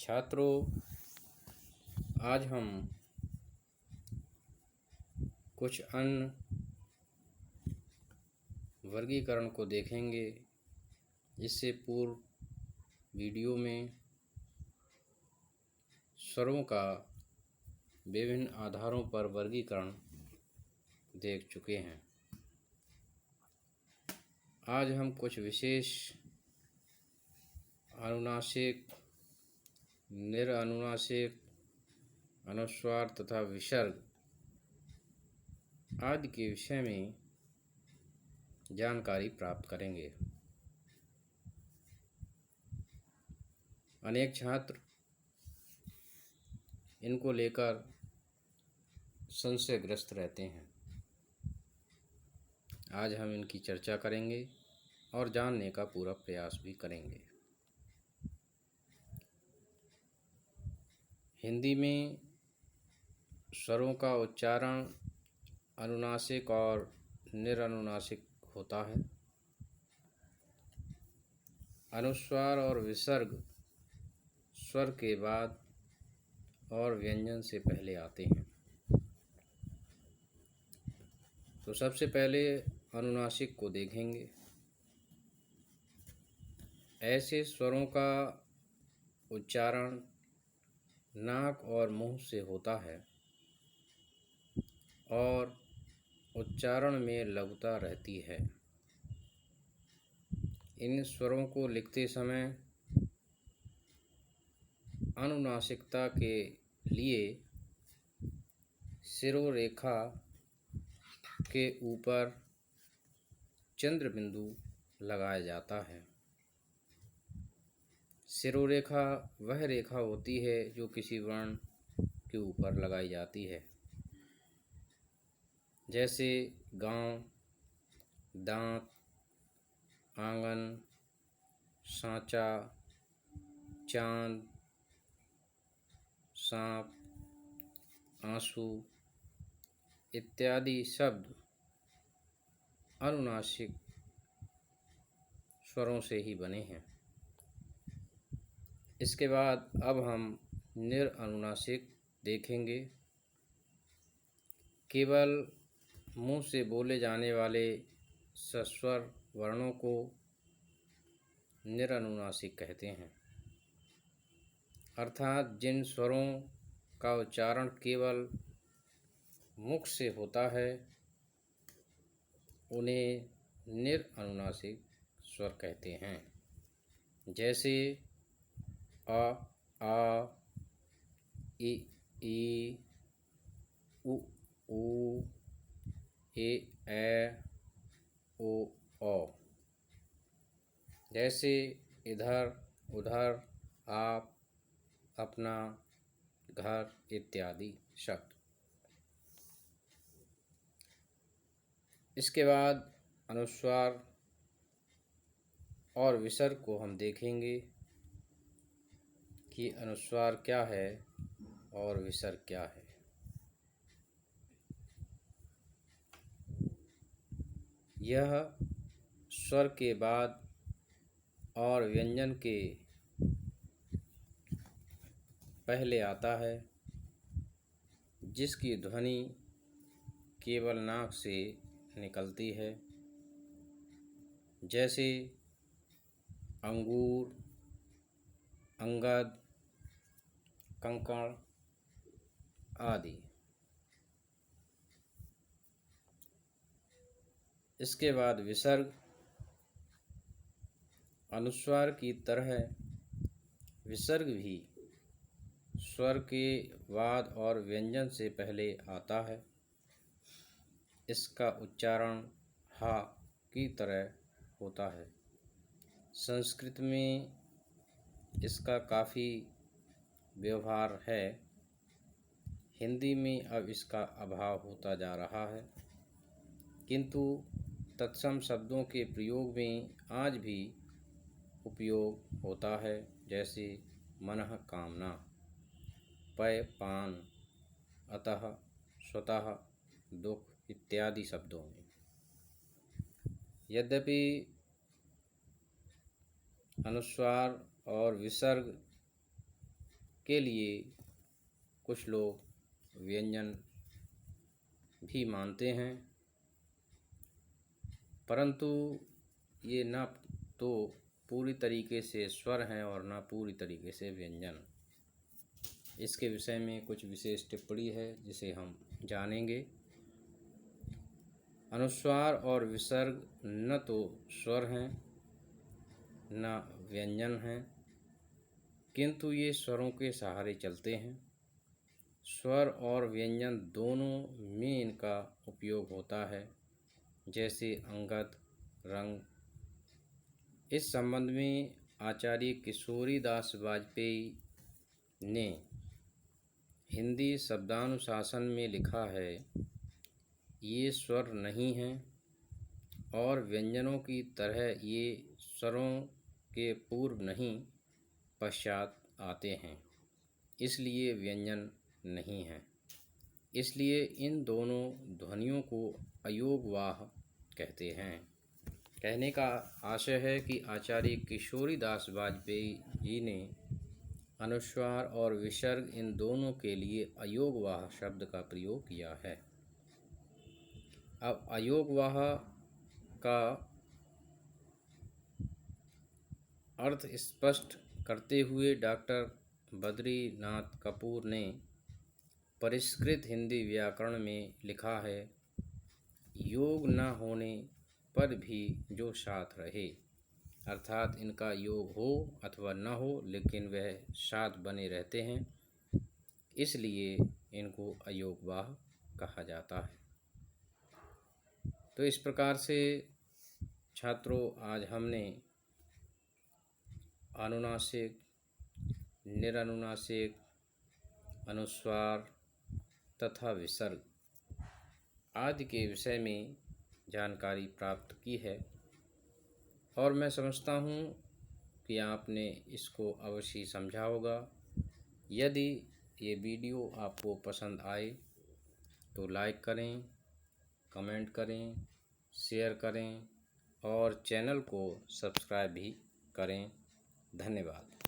छात्रों, आज हम कुछ अन्य वर्गीकरण को देखेंगे। इससे पूर्व वीडियो में स्वरों का विभिन्न आधारों पर वर्गीकरण देख चुके हैं। आज हम कुछ विशेष अनुनासिक, निरनुनासिक, अनुस्वार तथा विसर्ग आदि के विषय में जानकारी प्राप्त करेंगे। अनेक छात्र इनको लेकर संशयग्रस्त रहते हैं। आज हम इनकी चर्चा करेंगे और जानने का पूरा प्रयास भी करेंगे। हिंदी में स्वरों का उच्चारण अनुनासिक और निरनुनासिक होता है। अनुस्वार और विसर्ग स्वर के बाद और व्यंजन से पहले आते हैं। तो सबसे पहले अनुनासिक को देखेंगे। ऐसे स्वरों का उच्चारण नाक और मुंह से होता है और उच्चारण में लघुता रहती है। इन स्वरों को लिखते समय अनुनासिकता के लिए शिरोरेखा के ऊपर चंद्र बिंदु लगाया जाता है। शिरोरेखा वह रेखा होती है जो किसी वर्ण के ऊपर लगाई जाती है, जैसे गांव, दांत, आंगन, सांचा, चांद, सांप, आंसू इत्यादि शब्द अनुनासिक स्वरों से ही बने हैं। इसके बाद अब हम निरनुनासिक देखेंगे। केवल मुंह से बोले जाने वाले सस्वर वर्णों को निरनुनासिक कहते हैं, अर्थात जिन स्वरों का उच्चारण केवल मुख से होता है उन्हें निरनुनासिक स्वर कहते हैं। जैसे अ, आ, इ, ई, उ, ऊ, ए, ओ, औ। जैसे इधर, उधर, आप, अपना, घर इत्यादि शब्द। इसके बाद अनुस्वार और विसर्ग को हम देखेंगे कि अनुस्वार क्या है और विसर्ग क्या है। यह स्वर के बाद और व्यंजन के पहले आता है, जिसकी ध्वनि केवल नाक से निकलती है, जैसे अंगूर, अंगद, कंकड़ आदि। इसके बाद विसर्ग अनुस्वार की तरह विसर्ग भी स्वर के बाद और व्यंजन से पहले आता है। इसका उच्चारण हा की तरह होता है। संस्कृत में इसका काफ़ी व्यवहार है। हिंदी में अब इसका अभाव होता जा रहा है, किंतु तत्सम शब्दों के प्रयोग में आज भी उपयोग होता है, जैसे मनः कामना, पय पान, अतः, स्वतः, दुख इत्यादि शब्दों में। यद्यपि अनुस्वार और विसर्ग के लिए कुछ लोग व्यंजन भी मानते हैं, परंतु ये न तो पूरी तरीके से स्वर हैं और न पूरी तरीके से व्यंजन। इसके विषय में कुछ विशेष टिप्पणी है जिसे हम जानेंगे। अनुस्वार और विसर्ग न तो स्वर हैं न व्यंजन हैं, किंतु ये स्वरों के सहारे चलते हैं। स्वर और व्यंजन दोनों में इनका उपयोग होता है, जैसे अंगद, रंग। इस संबंध में आचार्य किशोरीदास वाजपेयी ने हिंदी शब्दानुशासन में लिखा है, ये स्वर नहीं हैं और व्यंजनों की तरह ये स्वरों के पूर्व नहीं पश्चात आते हैं, इसलिए व्यंजन नहीं हैं। इसलिए इन दोनों ध्वनियों को अयोगवाह कहते हैं। कहने का आशय है कि आचार्य किशोरीदास वाजपेयी जी ने अनुस्वार और विसर्ग इन दोनों के लिए अयोगवाह शब्द का प्रयोग किया है। अब अयोगवाह का अर्थ स्पष्ट करते हुए डॉक्टर बद्रीनाथ कपूर ने परिष्कृत हिंदी व्याकरण में लिखा है, योग न होने पर भी जो साथ रहे, अर्थात इनका योग हो अथवा न हो लेकिन वह साथ बने रहते हैं, इसलिए इनको अयोगवाह कहा जाता है। तो इस प्रकार से छात्रों, आज हमने अनुनासिक, निरनुनासिक, अनुस्वार तथा विसर्ग आदि के विषय में जानकारी प्राप्त की है और मैं समझता हूँ कि आपने इसको अवश्य समझा होगा। यदि ये वीडियो आपको पसंद आए तो लाइक करें, कमेंट करें, शेयर करें और चैनल को सब्सक्राइब भी करें। धन्यवाद।